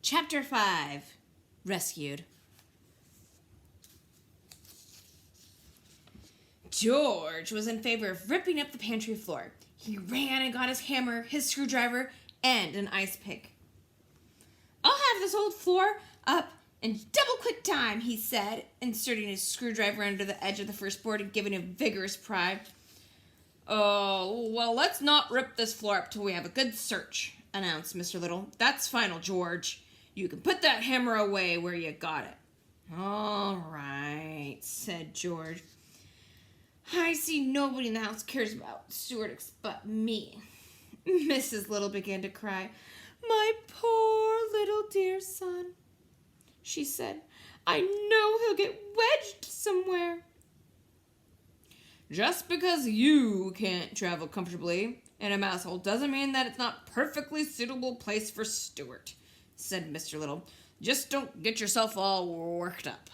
Chapter 5. Rescued. George was in favor of ripping up the pantry floor. He ran and got his hammer, his screwdriver, and an ice pick. "I'll have this old floor up in double quick time," he said, inserting his screwdriver under the edge of the first board and giving a vigorous pry. "Oh, well, let's not rip this floor up till we have a good search," announced Mr. Little. "That's final, George. You can put that hammer away where you got it." "All right," said George. "I see nobody in the house cares about Stuart but me." Mrs. Little began to cry. "My poor little dear son," she said. "I know he'll get wedged somewhere." "Just because you can't travel comfortably in a mouse hole doesn't mean that it's not a perfectly suitable place for Stuart," said Mr. Little. "Just don't get yourself all worked up."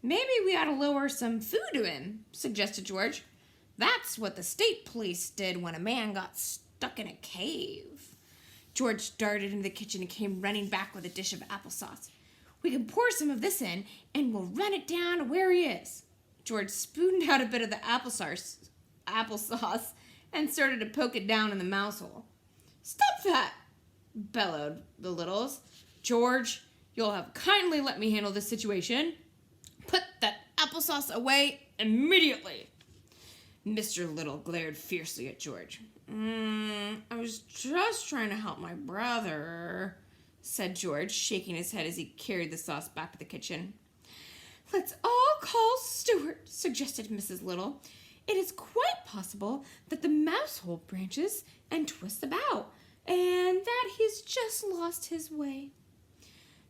"Maybe we ought to lower some food to him," suggested George. "That's what the state police did when a man got stuck in a cave." George darted into the kitchen and came running back with a dish of applesauce. "We can pour some of this in, and we'll run it down to where he is." George spooned out a bit of the applesauce and started to poke it down in the mouse hole. "Stop that!" bellowed the Littles. "George, you'll have kindly let me handle this situation. Put that applesauce away immediately." Mr. Little glared fiercely at George. "I was just trying to help my brother," said George, shaking his head as he carried the sauce back to the kitchen. "Let's all call Stuart," suggested Mrs. Little. "It is quite possible that the mouse hole branches and twists about, and that he's just lost his way."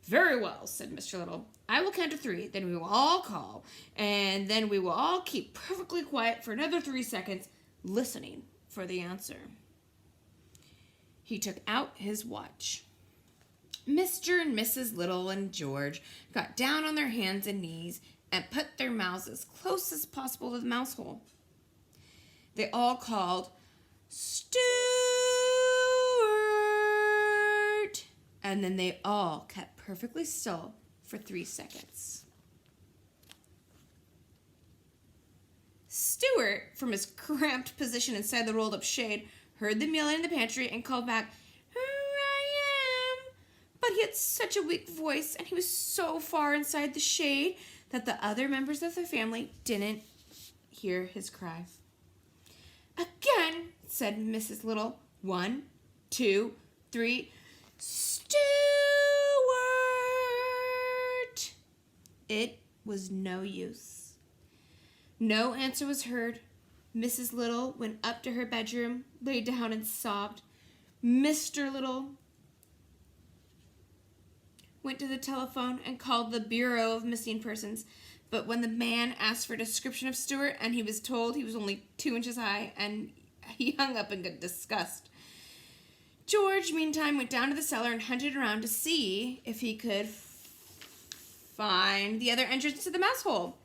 "Very well," said Mr. Little. "I will count to 3, then we will all call, and then we will all keep perfectly quiet for another 3 seconds, listening for the answer." He took out his watch. Mr. and Mrs. Little and George got down on their hands and knees and put their mouths as close as possible to the mouse hole. They all called, "Stuart!" and then they all kept perfectly still for 3 seconds. Stuart, from his cramped position inside the rolled-up shade, heard them yelling in the pantry and called back, "Here I am!" But he had such a weak voice, and he was so far inside the shade that the other members of the family didn't hear his cry. "Again," said Mrs. Little. 1, 2, 3. "Stuart!" It was no use. No answer was heard. Mrs. Little went up to her bedroom, lay down and sobbed. Mr. Little went to the telephone and called the Bureau of Missing Persons. But when the man asked for a description of Stuart and he was told he was only 2 inches high, and he hung up in disgust. George, meantime, went down to the cellar and hunted around to see if he could find the other entrance to the mouse hole.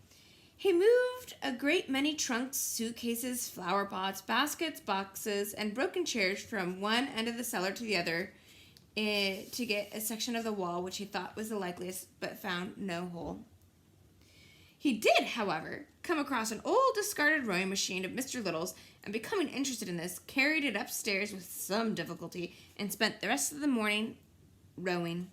He moved a great many trunks, suitcases, flower pots, baskets, boxes, and broken chairs from one end of the cellar to the other to get a section of the wall which he thought was the likeliest, but found no hole. He did, however, come across an old discarded rowing machine of Mr. Little's, and becoming interested in this, carried it upstairs with some difficulty and spent the rest of the morning rowing.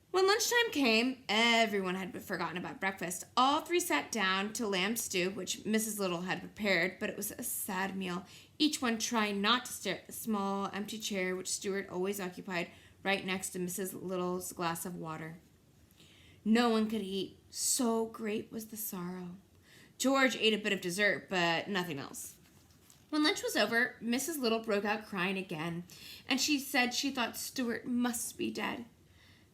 When lunchtime came, everyone had forgotten about breakfast. All 3 sat down to lamb stew, which Mrs. Little had prepared, but it was a sad meal, each one trying not to stare at the small, empty chair which Stuart always occupied right next to Mrs. Little's glass of water. No one could eat, so great was the sorrow. George ate a bit of dessert, but nothing else. When lunch was over, Mrs. Little broke out crying again, and she said she thought Stuart must be dead.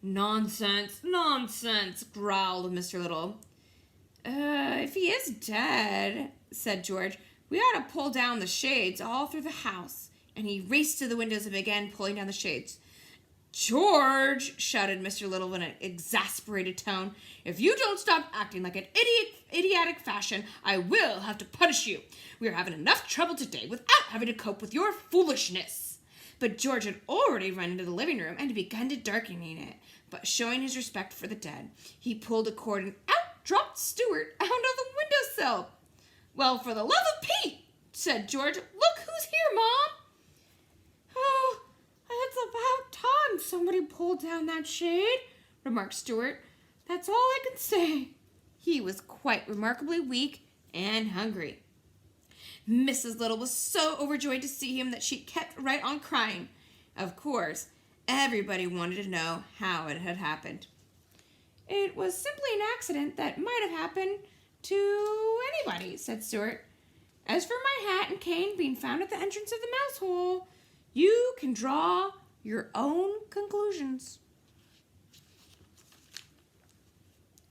"Nonsense, nonsense," growled Mr. Little. If he is dead," said George, "we ought to pull down the shades all through the house." And he raced to the windows and began pulling down the shades. "George," shouted Mr. Little in an exasperated tone, "if you don't stop acting like an idiotic fashion, I will have to punish you. We are having enough trouble today without having to cope with your foolishness." But George had already run into the living room and begun to darkening it. But showing his respect for the dead, he pulled a cord and out dropped Stuart out of the windowsill. "Well, for the love of Pete," said George, "look who's here, Mom." "Oh, it's about time somebody pulled down that shade," remarked Stuart. "That's all I can say." He was quite remarkably weak and hungry. Mrs. Little was so overjoyed to see him that she kept right on crying. Of course, everybody wanted to know how it had happened. "It was simply an accident that might have happened to anybody," said Stuart. "As for my hat and cane being found at the entrance of the mouse hole, you can draw your own conclusions."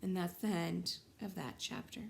And that's the end of that chapter.